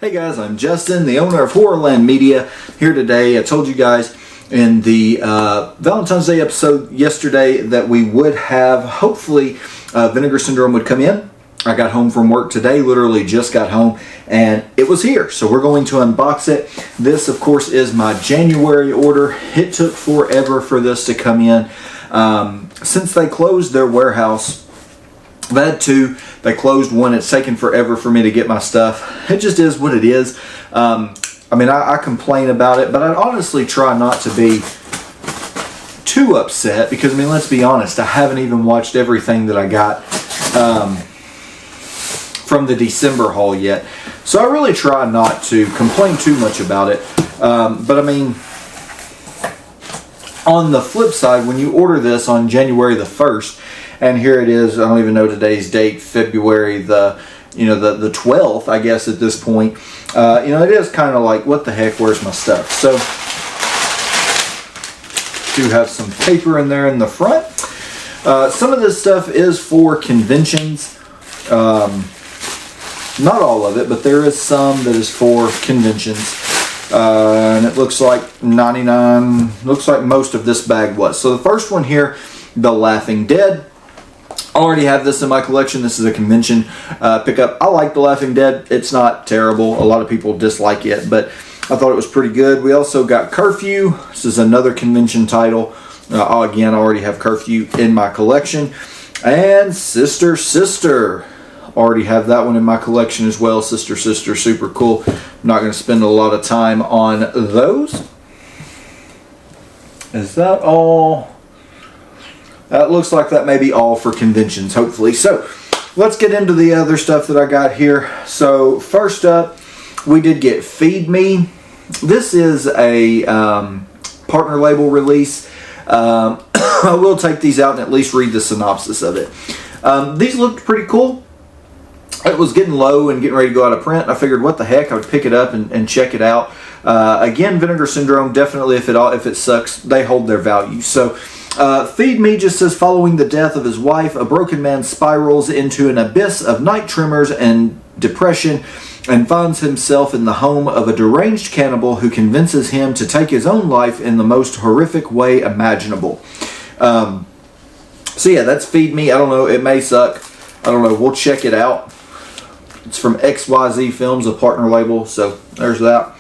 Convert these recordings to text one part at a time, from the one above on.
Hey guys, I'm Justin, the owner of Horrorland Media, here today. I told you guys in the Valentine's Day episode yesterday that we would have, hopefully, Vinegar Syndrome would come in. I got home from work today, literally just got home, and it was here. So we're going to unbox it. This, of course, is my January order. It took forever for this to come in. Since they closed their warehouse, I've had two. They closed one. It's taken forever for me to get my stuff. It just is what it is. I complain about it, but I honestly try not to be too upset because, let's be honest, I haven't even watched everything that I got from the December haul yet. So I really try not to complain too much about it. On the flip side, when you order this on January the 1st, and here it is, I don't even know today's date, February the 12th, I guess at this point. It is kind of like, what the heck, where's my stuff? So, do have some paper in there in the front. Some of this stuff is for conventions. Not all of it, but there is some that is for conventions. And it looks like 99, looks like most of this bag was. So the first one here, The Laughing Dead. I already have this in my collection. This is a convention pickup. I like The Laughing Dead. It's not terrible. A lot of people dislike it, but I thought it was pretty good. We also got Curfew. This is another convention title. Again, I already have Curfew in my collection. And Sister Sister. Already have that one in my collection as well. Sister Sister, super cool. I'm not going to spend a lot of time on those. Is that all? That looks like that may be all for conventions, hopefully. So, let's get into the other stuff that I got here. So, first up, we did get Feed Me. This is a partner label release. I will take these out and at least read the synopsis of it. These looked pretty cool. It was getting low and getting ready to go out of print. I figured, what the heck, I would pick it up and check it out. Again, Vinegar Syndrome, definitely if it sucks, they hold their value. So, Feed Me just says, following the death of his wife, a broken man spirals into an abyss of night tremors and depression and finds himself in the home of a deranged cannibal who convinces him to take his own life in the most horrific way imaginable. So yeah, that's Feed Me. I don't know, it may suck. I don't know, we'll check it out. It's from XYZ Films, a partner label, so there's that.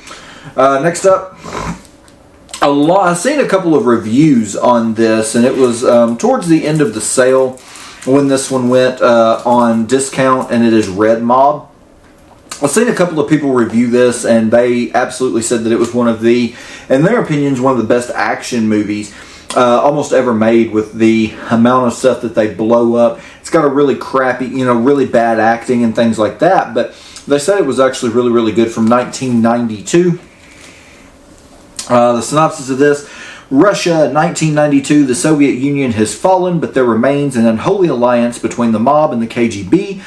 Next up, I've seen a couple of reviews on this, and it was towards the end of the sale when this one went on discount, and it is Red Mob. I've seen a couple of people review this, and they absolutely said that it was in their opinions, one of the best action movies almost ever made, with the amount of stuff that they blow up. It's got a really crappy, really bad acting and things like that, but they said it was actually really, really good, from 1992. The synopsis of this: Russia, 1992, the Soviet Union has fallen, but there remains an unholy alliance between the mob and the KGB.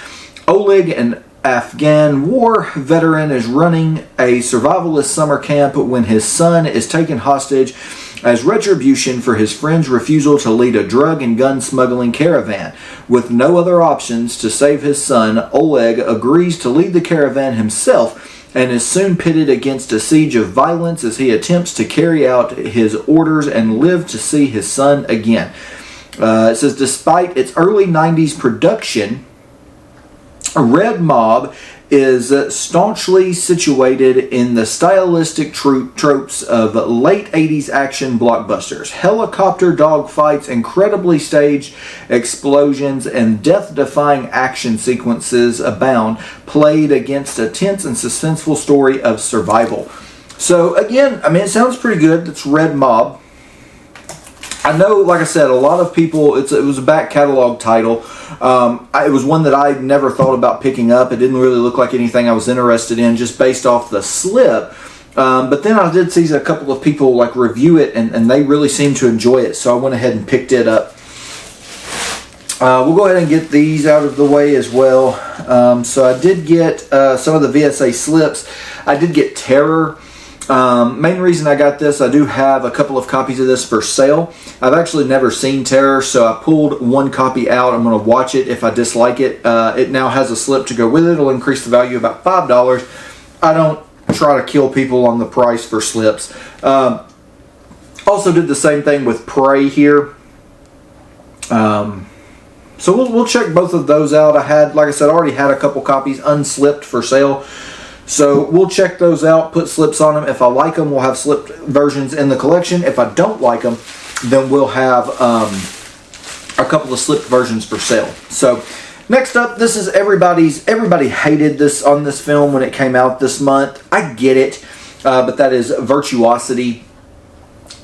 Oleg, an Afghan war veteran, is running a survivalist summer camp when his son is taken hostage as retribution for his friend's refusal to lead a drug and gun smuggling caravan. With no other options to save his son, Oleg agrees to lead the caravan himself and is soon pitted against a siege of violence as he attempts to carry out his orders and live to see his son again. It says, despite its early 90s production, Red Mob is staunchly situated in the stylistic tropes of late 80s action blockbusters. Helicopter dogfights, incredibly staged explosions, and death-defying action sequences abound, played against a tense and suspenseful story of survival. So again, it sounds pretty good. It's Red Mob. I know, like I said, a lot of people, it was a back catalog title. It was one that I never thought about picking up. It didn't really look like anything I was interested in, just based off the slip. But then I did see a couple of people review it, and they really seemed to enjoy it. So I went ahead and picked it up. We'll go ahead and get these out of the way as well. So I did get some of the VSA slips. I did get Terror. Main reason I got this, I do have a couple of copies of this for sale. I've actually never seen Terror, so I pulled one copy out. I'm going to watch it. If I dislike it, it now has a slip to go with it. It'll increase the value about $5. I don't try to kill people on the price for slips. Also did the same thing with Prey here. So we'll check both of those out. I had, like I said, already had a couple copies unslipped for sale. So we'll check those out, put slips on them. If I like them, we'll have slipped versions in the collection. If I don't like them, then we'll have a couple of slipped versions for sale. So next up, this is everybody hated this on this film when it came out this month. I get it, but that is Virtuosity.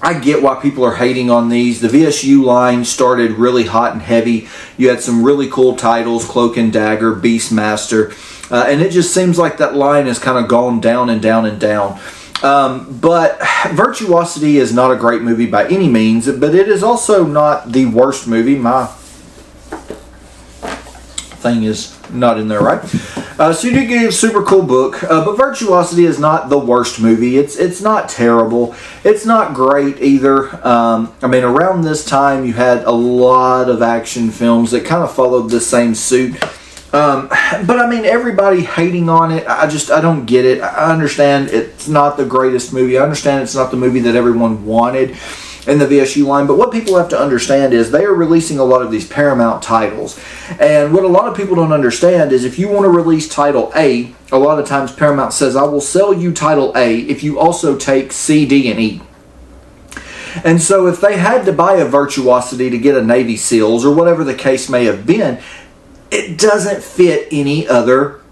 I get why people are hating on these. The VSU line started really hot and heavy. You had some really cool titles, Cloak and Dagger, Beastmaster, and it just seems like that line has kind of gone down and down and down. But Virtuosity is not a great movie by any means, but it is also not the worst movie. My thing is not in there, right? So you do get a super cool book, but Virtuosity is not the worst movie. It's not terrible. It's not great either. I mean, around this time you had a lot of action films that kind of followed the same suit. But I mean, everybody hating on it, I don't get it. I understand it's not the greatest movie. I understand it's not the movie that everyone wanted in the VSU line, but what people have to understand is they are releasing a lot of these Paramount titles, and what a lot of people don't understand is if you want to release title A, a lot of times Paramount says, I will sell you title A if you also take C, D, and E. And so if they had to buy a Virtuosity to get a Navy SEALs or whatever the case may have been, it doesn't fit any other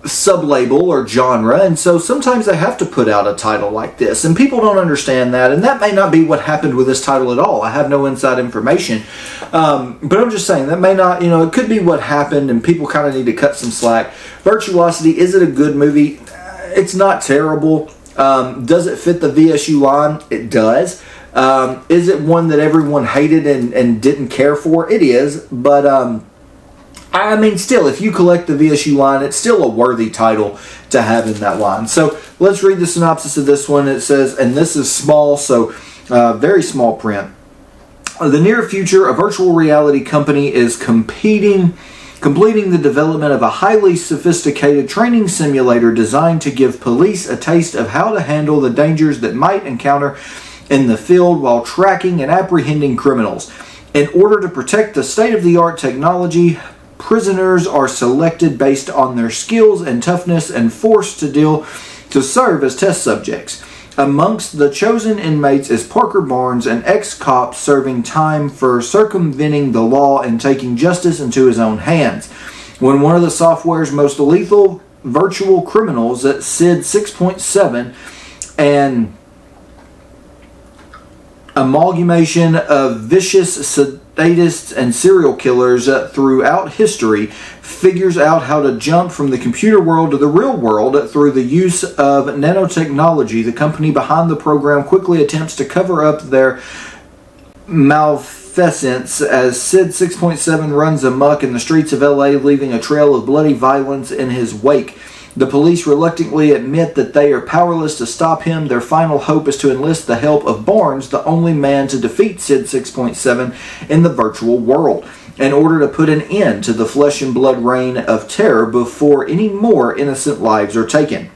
sub-label or genre, and so sometimes they have to put out a title like this, and people don't understand that, and that may not be what happened with this title at all. I have no inside information, but I'm just saying that may not, it could be what happened, and people kind of need to cut some slack. Virtuosity, is it a good movie? It's not terrible. Does it fit the VSU line? It does. Is it one that everyone hated and didn't care for? It is, but I mean, still, if you collect the VSU line, it's still a worthy title to have in that line. So let's read the synopsis of this one. It says, and this is small, so very small print. The near future, a virtual reality company is completing the development of a highly sophisticated training simulator designed to give police a taste of how to handle the dangers that might encounter in the field while tracking and apprehending criminals. In order to protect the state-of-the-art technology, prisoners are selected based on their skills and toughness and forced to serve as test subjects. Amongst the chosen inmates is Parker Barnes, an ex-cop serving time for circumventing the law and taking justice into his own hands. When one of the software's most lethal virtual criminals, Sid 6.7, an amalgamation of vicious sadists and serial killers throughout history, figures out how to jump from the computer world to the real world through the use of nanotechnology. The company behind the program quickly attempts to cover up their malfeasance as Sid 6.7 runs amok in the streets of LA, leaving a trail of bloody violence in his wake. The police reluctantly admit that they are powerless to stop him. Their final hope is to enlist the help of Barnes, the only man to defeat Sid 6.7 in the virtual world, in order to put an end to the flesh and blood reign of terror before any more innocent lives are taken.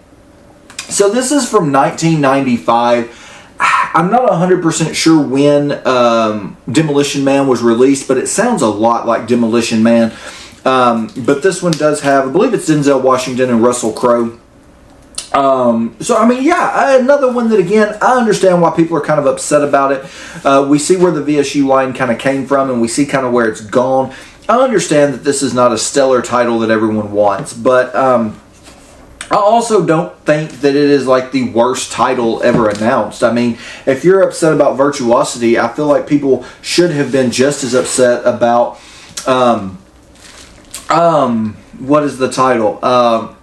So this is from 1995. I'm not 100% sure when Demolition Man was released, but it sounds a lot like Demolition Man. But this one does have, I believe it's Denzel Washington and Russell Crowe. So, I mean, yeah, another one that, again, I understand why people are kind of upset about it. We see where the VSU line kind of came from, and we see kind of where it's gone. I understand that this is not a stellar title that everyone wants, but I also don't think that it is like the worst title ever announced. I mean, if you're upset about Virtuosity, I feel like people should have been just as upset about what is the title?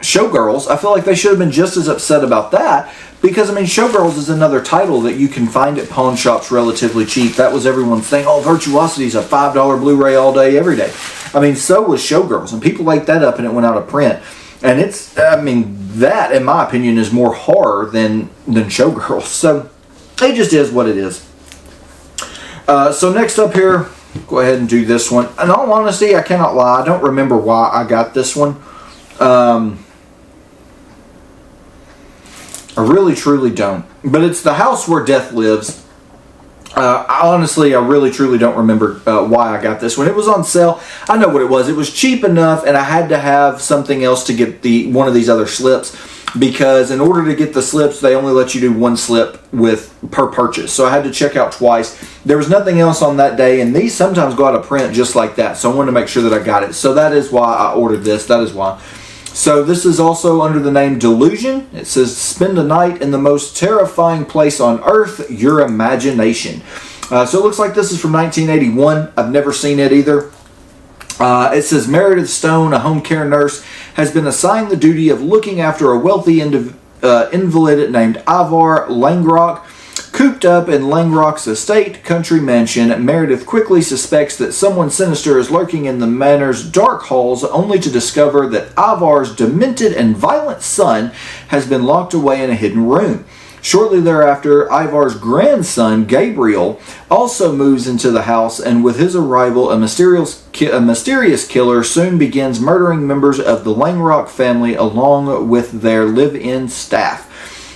Showgirls. I feel like they should have been just as upset about that, because, I mean, Showgirls is another title that you can find at pawn shops relatively cheap. That was everyone's thing. Oh, Virtuosity is a $5 Blu-ray all day, every day. I mean, so was Showgirls, and people ate that up and it went out of print. And it's, I mean, that, in my opinion, is more horror than Showgirls. So, it just is what it is. So, next up here, go ahead and do this one. In all honesty, I cannot lie, I don't remember why I got this one. I really truly don't. But it's The House Where Death Lives. Honestly, I really truly don't remember why I got this one. It was on sale. I know what it was. It was cheap enough, and I had to have something else to get one of these other slips, because in order to get the slips, they only let you do one slip per purchase. So I had to check out twice. There was nothing else on that day, and these sometimes go out of print just like that. So I wanted to make sure that I got it. So that is why I ordered this. That is why. So this is also under the name Delusion. It says, spend a night in the most terrifying place on earth, your imagination. So it looks like this is from 1981. I've never seen it either. It says, Meredith Stone, a home care nurse, has been assigned the duty of looking after a wealthy invalid named Ivar Langrock. Cooped up in Langrock's estate country mansion, Meredith quickly suspects that someone sinister is lurking in the manor's dark halls, only to discover that Ivar's demented and violent son has been locked away in a hidden room. Shortly thereafter, Ivar's grandson, Gabriel, also moves into the house, and with his arrival, a mysterious killer soon begins murdering members of the Langrock family along with their live-in staff.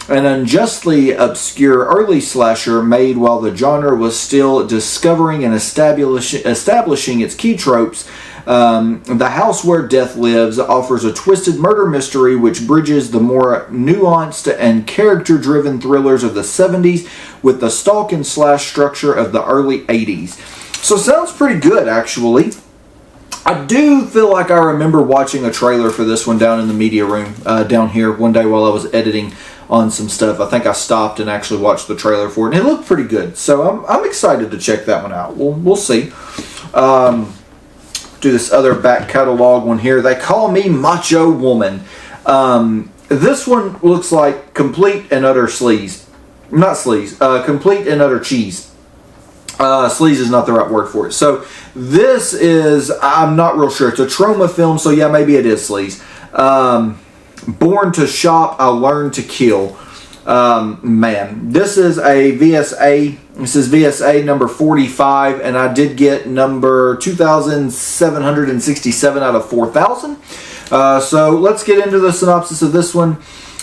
An unjustly obscure early slasher made while the genre was still discovering and establishing its key tropes, The House Where Death Lives offers a twisted murder mystery which bridges the more nuanced and character-driven thrillers of the 70s with the stalk and slash structure of the early 80s. So sounds pretty good, actually. I do feel like I remember watching a trailer for this one down in the media room down here one day while I was editing on some stuff. I think I stopped and actually watched the trailer for it, and it looked pretty good. So I'm excited to check that one out. We'll see. Do this other back catalog one here. They Call Me Macho Woman. This one looks like complete and utter sleaze. Not sleaze. Complete and utter cheese. Sleaze is not the right word for it. So this is, I'm not real sure. It's a trauma film, so yeah, maybe it is sleaze. Born to Shop, I Learned to Kill. Man, this is a VSA. This is VSA number 45, and I did get number 2,767 out of 4,000. So let's get into the synopsis of this one.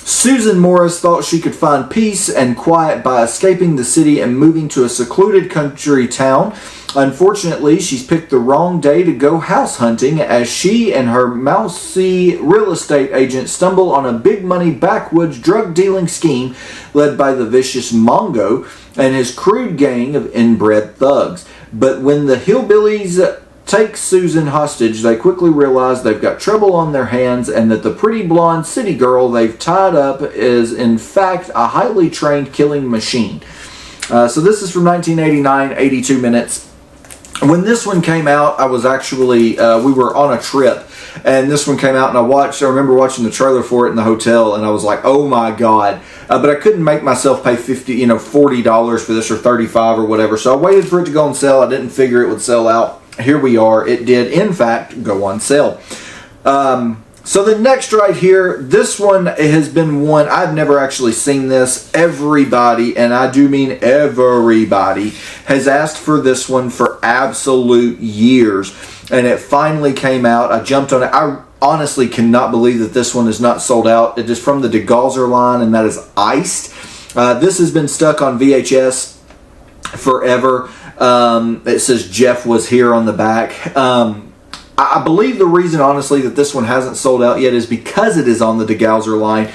Susan Morris thought she could find peace and quiet by escaping the city and moving to a secluded country town. Unfortunately, she's picked the wrong day to go house hunting as she and her mousy real estate agent stumble on a big money backwoods drug dealing scheme led by the vicious Mongo and his crude gang of inbred thugs. But when the hillbillies take Susan hostage, they quickly realize they've got trouble on their hands and that the pretty blonde city girl they've tied up is in fact a highly trained killing machine. So this is from 1989, 82 minutes. When this one came out, I was actually, we were on a trip, and this one came out, and I remember watching the trailer for it in the hotel, and I was like, oh my God. But I couldn't make myself pay $40 for this, or $35 or whatever, so I waited for it to go on sale. I didn't figure it would sell out. Here we are. It did, in fact, go on sale. So the next right here, this one has been one, I've never actually seen this. Everybody, and I do mean everybody, has asked for this one for absolute years. And it finally came out. I jumped on it. I honestly cannot believe that this one is not sold out. It is from the DeGalzer line, and that is Iced. This has been stuck on VHS forever. It says Jeff was here on the back. I believe the reason, honestly, that this one hasn't sold out yet is because it is on the DeGalzer line,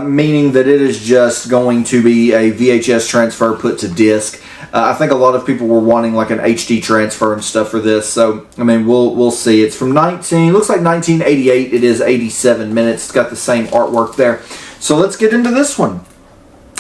meaning that it is just going to be a VHS transfer put to disc. I think a lot of people were wanting like an HD transfer and stuff for this, so I mean we'll see. It's from looks like 1988. It is 87 minutes. It's got the same artwork there. So let's get into this one.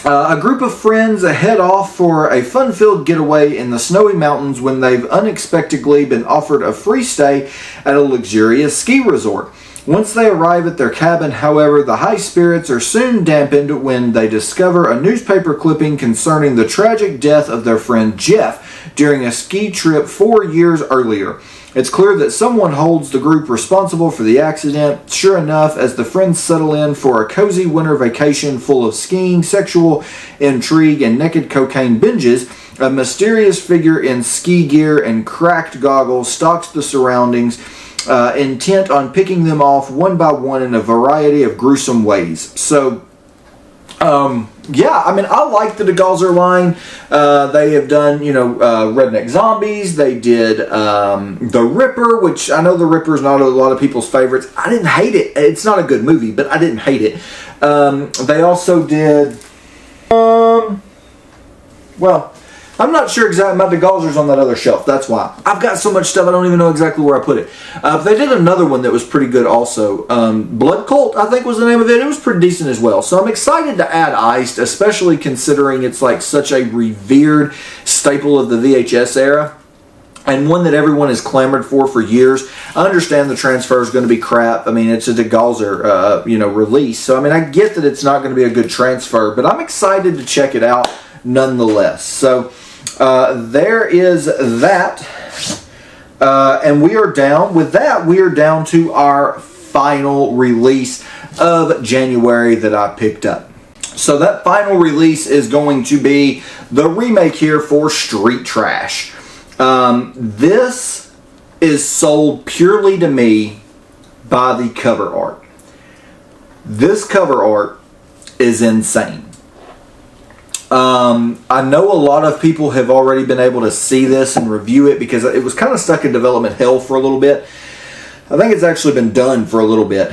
A group of friends head off for a fun-filled getaway in the snowy mountains when they've unexpectedly been offered a free stay at a luxurious ski resort. Once they arrive at their cabin, however, the high spirits are soon dampened when they discover a newspaper clipping concerning the tragic death of their friend Jeff during a ski trip 4 years earlier. It's clear that someone holds the group responsible for the accident. Sure enough, as the friends settle in for a cozy winter vacation full of skiing, sexual intrigue, and naked cocaine binges, a mysterious figure in ski gear and cracked goggles stalks the surroundings, intent on picking them off one by one in a variety of gruesome ways. So, Yeah, I mean, I like the DeGalzer line. They have done, Redneck Zombies. They did The Ripper, which I know The Ripper is not a lot of people's favorites. I didn't hate it. It's not a good movie, but I didn't hate it. They also did, well, I'm not sure exactly. My DeGalzer's on that other shelf. That's why. I've got so much stuff I don't even know exactly where I put it. They did another one that was pretty good also. Blood Cult, I think was the name of it. It was pretty decent as well. So I'm excited to add Iced, especially considering it's like such a revered staple of the VHS era. And one that everyone has clamored for years. I understand the transfer is going to be crap. I mean, it's a DeGalzer, release. So, I mean, I get that it's not going to be a good transfer. But I'm excited to check it out nonetheless. So, there is that. And we are down. With that, we are down to our final release of January that I picked up. So, that final release is going to be the remake here for Street Trash. This is sold purely to me by the cover art. This cover art is insane. I know a lot of people have already been able to see this and review it because it was kind of stuck in development hell for a little bit. I think it's actually been done for a little bit.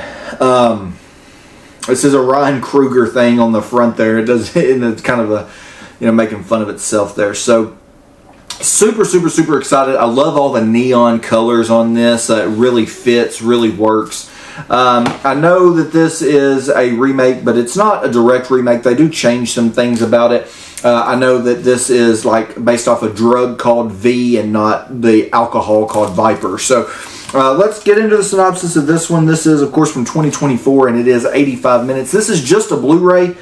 This is a Ryan Kruger thing on the front there. It does, and it's kind of a, making fun of itself there. So, super, super, super excited. I love all the neon colors on this. It really fits, really works. I know that this is a remake, but it's not a direct remake. They do change some things about it. I know that this is like based off a drug called V and not the alcohol called Viper. So let's get into the synopsis of this one. This is, of course, from 2024, and it is 85 minutes. This is just a Blu-ray.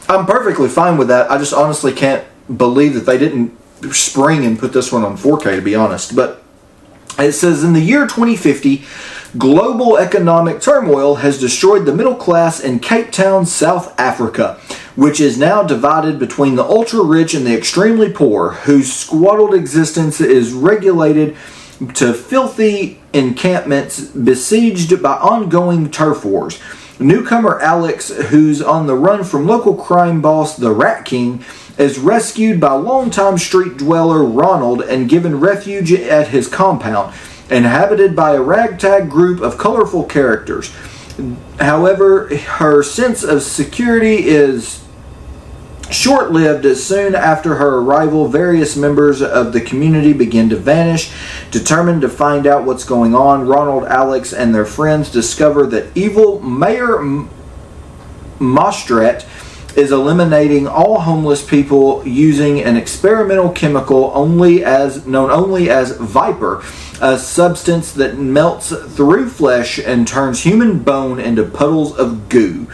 I'm perfectly fine with that. I just honestly can't believe that they didn't spring and put this one on 4K, to be honest. But it says, in the year 2050, global economic turmoil has destroyed the middle class in Cape Town, South Africa, which is now divided between the ultra-rich and the extremely poor, whose squalid existence is regulated to filthy encampments besieged by ongoing turf wars. Newcomer Alex, who's on the run from local crime boss the Rat King, is rescued by longtime street dweller Ronald and given refuge at his compound, inhabited by a ragtag group of colorful characters. However, her sense of security is short-lived as soon after her arrival, various members of the community begin to vanish. Determined to find out what's going on, Ronald, Alex, and their friends discover that evil Mayor Mostrat is eliminating all homeless people using an experimental chemical known only as Viper, a substance that melts through flesh and turns human bone into puddles of goo.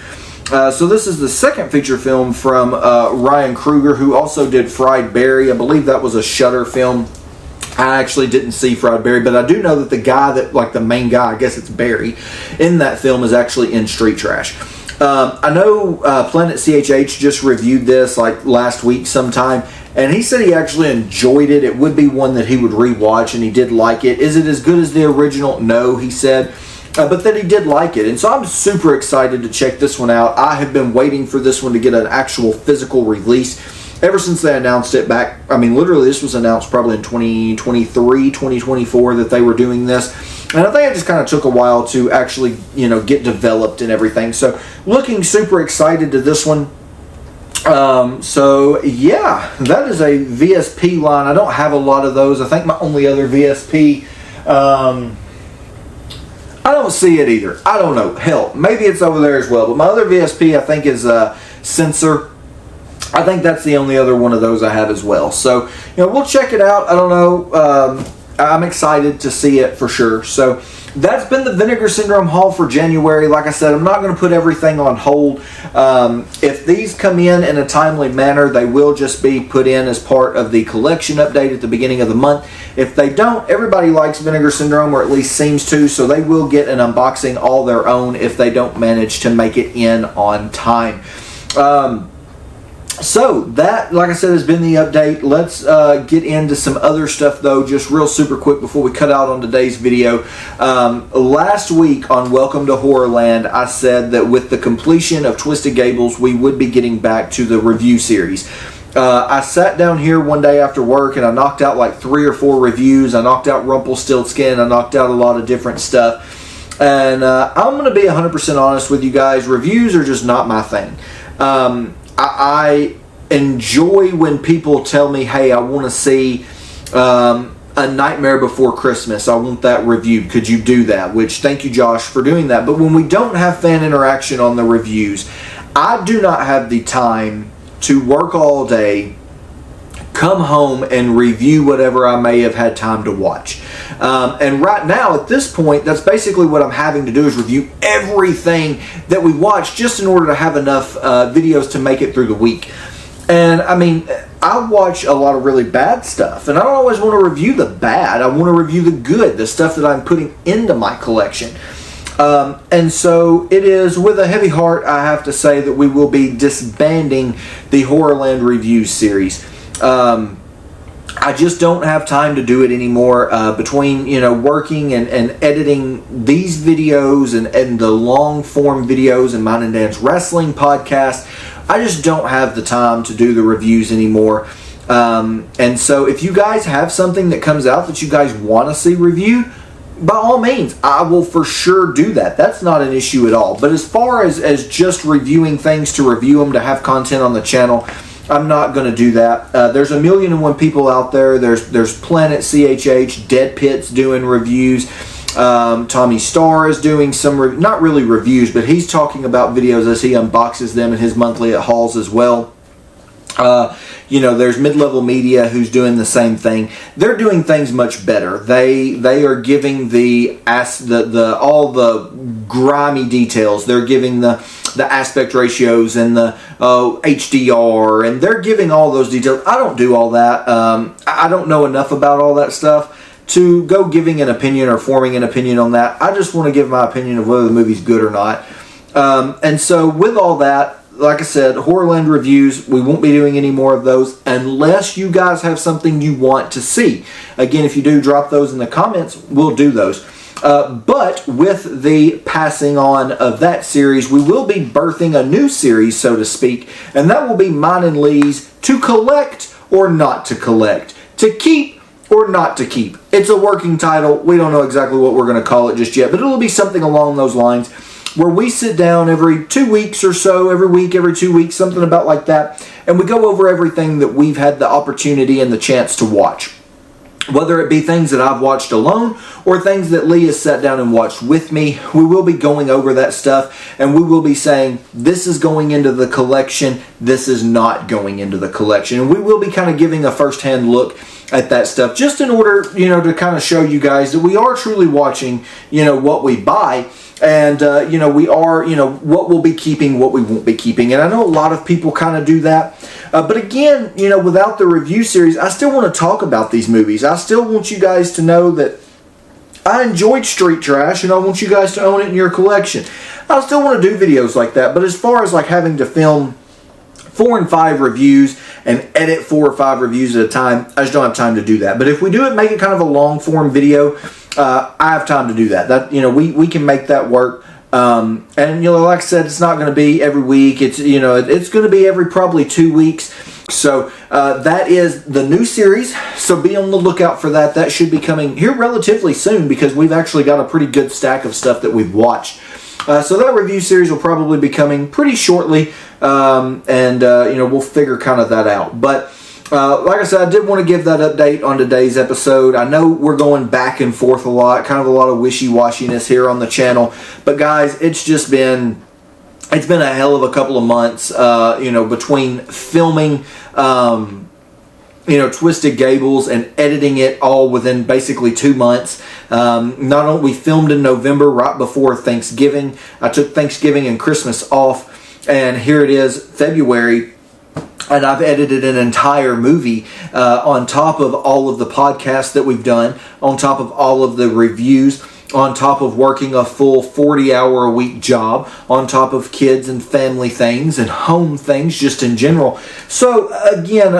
So this is the second feature film from Ryan Kruger, who also did Fried Berry. I believe that was a Shudder film. I actually didn't see Fried Berry, but I do know that the guy the main guy, I guess it's Barry, in that film is actually in Street Trash. I know Planet CHH just reviewed this like last week sometime, and he said he actually enjoyed it. It would be one that he would rewatch, and he did like it. Is it as good as the original? No, he said, but that he did like it. And so I'm super excited to check this one out. I have been waiting for this one to get an actual physical release ever since they announced it back. I mean, literally, this was announced probably in 2023, 2024 that they were doing this. And I think it just kind of took a while to actually, get developed and everything. So, looking super excited to this one. So, yeah, that is a VSP line. I don't have a lot of those. I think my only other VSP, I don't see it either. I don't know. Hell, maybe it's over there as well. But my other VSP, I think, is Sensor. I think that's the only other one of those I have as well. So, we'll check it out. I don't know. I'm excited to see it for sure. So, that's been the Vinegar Syndrome haul for January. Like I said, I'm not going to put everything on hold. If these come in a timely manner, they will just be put in as part of the collection update at the beginning of the month. If they don't, everybody likes Vinegar Syndrome, or at least seems to, so they will get an unboxing all their own if they don't manage to make it in on time. So that, like I said, has been the update. Let's get into some other stuff, though, just real super quick before we cut out on today's video. Last week on Welcome to Horrorland, I said that with the completion of Twisted Gables, we would be getting back to the review series. I sat down here one day after work and I knocked out like 3 or 4 reviews. I knocked out Rumpelstiltskin. I knocked out a lot of different stuff. And I'm going to be 100% honest with you guys. Reviews are just not my thing. I enjoy when people tell me, hey, I want to see A Nightmare Before Christmas. I want that reviewed. Could you do that? Which, thank you, Josh, for doing that. But when we don't have fan interaction on the reviews, I do not have the time to work all day, come home, and review whatever I may have had time to watch. And right now, at this point, that's basically what I'm having to do, is review everything that we watch just in order to have enough videos to make it through the week. And I mean, I watch a lot of really bad stuff, and I don't always want to review the bad. I want to review the good, the stuff that I'm putting into my collection. And so it is with a heavy heart, I have to say, that we will be disbanding the Horrorland Reviews series. I just don't have time to do it anymore, between, working and editing these videos and the long form videos and mine and Dan's wrestling podcast. I just don't have the time to do the reviews anymore. And so if you guys have something that comes out that you guys want to see reviewed, by all means, I will for sure do that. That's not an issue at all. But as far as just reviewing things to review them, to have content on the channel, I'm not going to do that. There's 1,000,001 people out there. There's Planet CHH, Dead Pit's doing reviews. Tommy Starr is doing some, not really reviews, but he's talking about videos as he unboxes them in his monthly at hauls as well. There's Mid-Level Media who's doing the same thing. They're doing things much better. They are giving all the grimy details. They're giving the aspect ratios and the HDR, and they're giving all those details. I don't do all that. I don't know enough about all that stuff to go giving an opinion or forming an opinion on that. I just want to give my opinion of whether the movie's good or not. And so with all that, like I said, Horrorland Reviews, we won't be doing any more of those unless you guys have something you want to see. Again, if you do, drop those in the comments. We'll do those. But with the passing on of that series, we will be birthing a new series, so to speak, and that will be mine and Lee's To Collect or Not to Collect. To keep or not to keep. It's a working title. We don't know exactly what we're going to call it just yet, but it'll be something along those lines, where we sit down every 2 weeks or so, every week, every 2 weeks, something about like that, and we go over everything that we've had the opportunity and the chance to watch. Whether it be things that I've watched alone or things that Lee has sat down and watched with me, we will be going over that stuff, and we will be saying, this is going into the collection, this is not going into the collection. And we will be kind of giving a first-hand look at that stuff, just in order, to kind of show you guys that we are truly watching, what we buy. And, we are, what we'll be keeping, what we won't be keeping. And I know a lot of people kind of do that. But again, without the review series, I still want to talk about these movies. I still want you guys to know that I enjoyed Street Trash, and I want you guys to own it in your collection. I still want to do videos like that. But as far as like having to film 4 and 5 reviews and edit 4 or 5 reviews at a time, I just don't have time to do that. But if we do it, make it kind of a long form video, I have time to do that. That we can make that work. And like I said, it's not going to be every week. It's it's going to be every probably 2 weeks. So that is the new series. So be on the lookout for that. That should be coming here relatively soon, because we've actually got a pretty good stack of stuff that we've watched. So that review series will probably be coming pretty shortly, and we'll figure kind of that out. But like I said, I did want to give that update on today's episode. I know we're going back and forth a lot, kind of a lot of wishy-washiness here on the channel. But guys, it's been a hell of a couple of months, between filming, Twisted Gables and editing it all within basically 2 months. Not only we filmed in November, right before Thanksgiving. I took Thanksgiving and Christmas off, and here it is, February. And I've edited an entire movie on top of all of the podcasts that we've done, on top of all of the reviews. on top of working a full 40-hour-a-week job, on top of kids and family things and home things just in general. So again,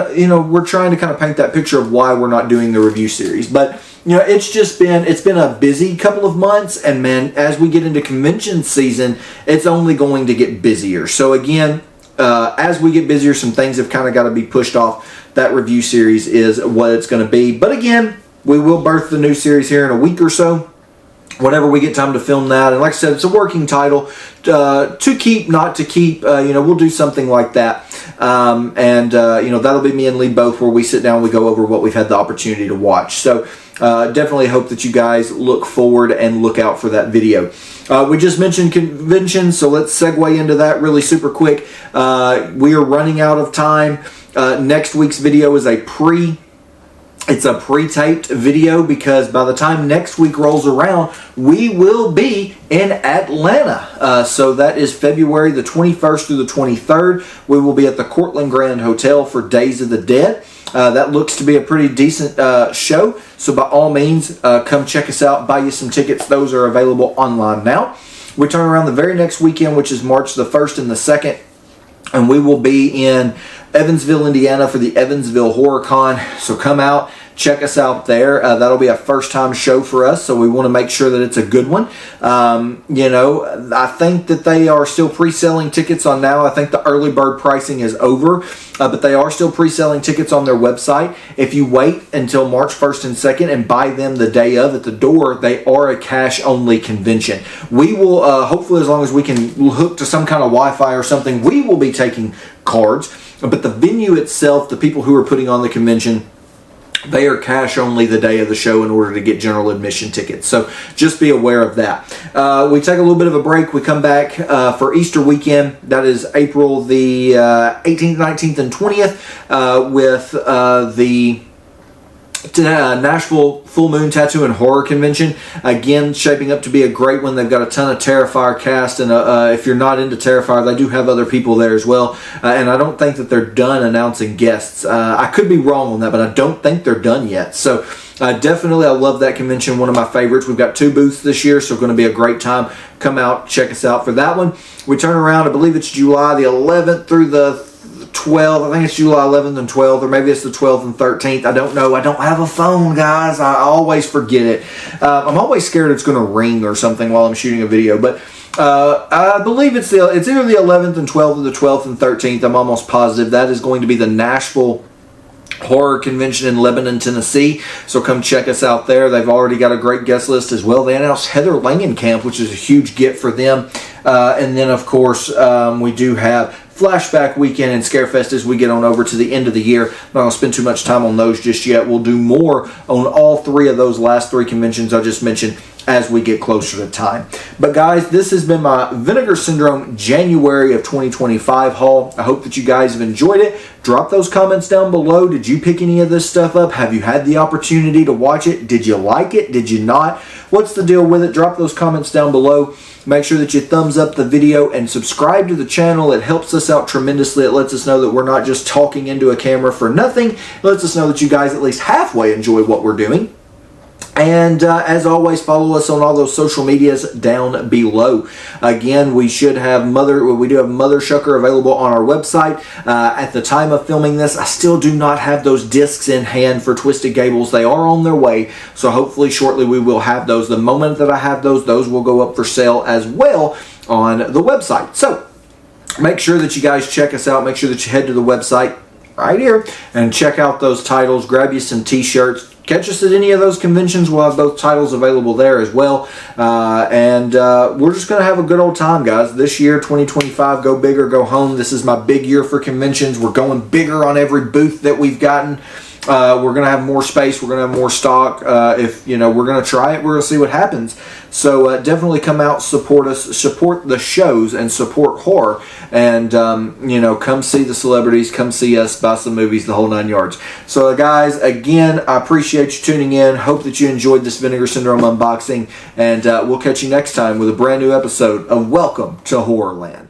we're trying to kind of paint that picture of why we're not doing the review series. But it's been a busy couple of months, and man, as we get into convention season, it's only going to get busier. So again, as we get busier, some things have kind of got to be pushed off. That review series is what it's going to be. But again, we will birth the new series here in a week or so, whenever we get time to film that. And like I said, it's a working title, to keep, not to keep. We'll do something like that. That'll be me and Lee both, where we sit down, we go over what we've had the opportunity to watch. So definitely hope that you guys look forward and look out for that video. We just mentioned conventions, so let's segue into that really super quick. We are running out of time. Next week's video is a pre-taped video, because by the time next week rolls around, we will be in Atlanta. So that is February the 21st through the 23rd. We will be at the Cortland Grand Hotel for Days of the Dead. That looks to be a pretty decent show. So by all means, come check us out, buy you some tickets. Those are available online now. We turn around the very next weekend, which is March the 1st and the 2nd. And we will be in Evansville, Indiana for the Evansville Horror Con. So come out, check us out there. That'll be a first-time show for us, so we want to make sure that it's a good one. I think that they are still pre-selling tickets on now. I think the early bird pricing is over, but they are still pre-selling tickets on their website. If you wait until March 1st and 2nd and buy them the day of at the door, they are a cash-only convention. We will, hopefully, as long as we can hook to some kind of Wi-Fi or something, we will be taking cards. But the venue itself, the people who are putting on the convention, they are cash only the day of the show in order to get general admission tickets. So just be aware of that. We take a little bit of a break. We come back for Easter weekend. That is April the 18th, 19th, and 20th with the Nashville Full Moon Tattoo and Horror Convention. Again, shaping up to be a great one. They've got a ton of Terrifier cast, and if you're not into Terrifier, they do have other people there as well. And I don't think that they're done announcing guests. I could be wrong on that, but I don't think they're done yet. So definitely, I love that convention. One of my favorites. We've got 2 booths this year, so it's going to be a great time. Come out, check us out for that one. We turn around, I believe it's July the 11th through the 12th. I think it's July 11th and 12th, or maybe it's the 12th and 13th. I don't know. I don't have a phone, guys. I always forget it. I'm always scared it's going to ring or something while I'm shooting a video, but I believe it's either the 11th and 12th or the 12th and 13th. I'm almost positive. That is going to be the Nashville Horror Convention in Lebanon, Tennessee. So come check us out there. They've already got a great guest list as well. They announced Heather Langenkamp, which is a huge get for them. And then, of course, we do have Flashback Weekend and Scarefest as we get on over to the end of the year. I'm not going to spend too much time on those just yet. We'll do more on all 3 of those last 3 conventions I just mentioned as we get closer to time. But guys, this has been my Vinegar Syndrome January of 2025 haul. I hope that you guys have enjoyed it. Drop those comments down below. Did you pick any of this stuff up? Have you had the opportunity to watch it? Did you like it? Did you not? What's the deal with it? Drop those comments down below. Make sure that you thumbs up the video and subscribe to the channel. It helps us out tremendously. It lets us know that we're not just talking into a camera for nothing. It lets us know that you guys at least halfway enjoy what we're doing. And as always, follow us on all those social medias down below. Again, we do have Mothershucker available on our website. At the time of filming this, I still do not have those discs in hand for Twisted Gables. They are on their way, so hopefully shortly we will have those. The moment that I have those will go up for sale as well on the website. So make sure that you guys check us out. Make sure that you head to the website right here and check out those titles. Grab you some t-shirts. Catch us at any of those conventions. We'll have both titles available there as well. We're just going to have a good old time, guys. This year, 2025, go big or go home. This is my big year for conventions. We're going bigger on every booth that we've gotten. We're going to have more space. We're going to have more stock. We're going to try it. We're going to see what happens. So definitely come out, support us, support the shows, and support horror. And, come see the celebrities. Come see us, buy some movies, the whole 9 yards. So, guys, again, I appreciate you tuning in. Hope that you enjoyed this Vinegar Syndrome unboxing. And we'll catch you next time with a brand new episode of Welcome to Horrorland.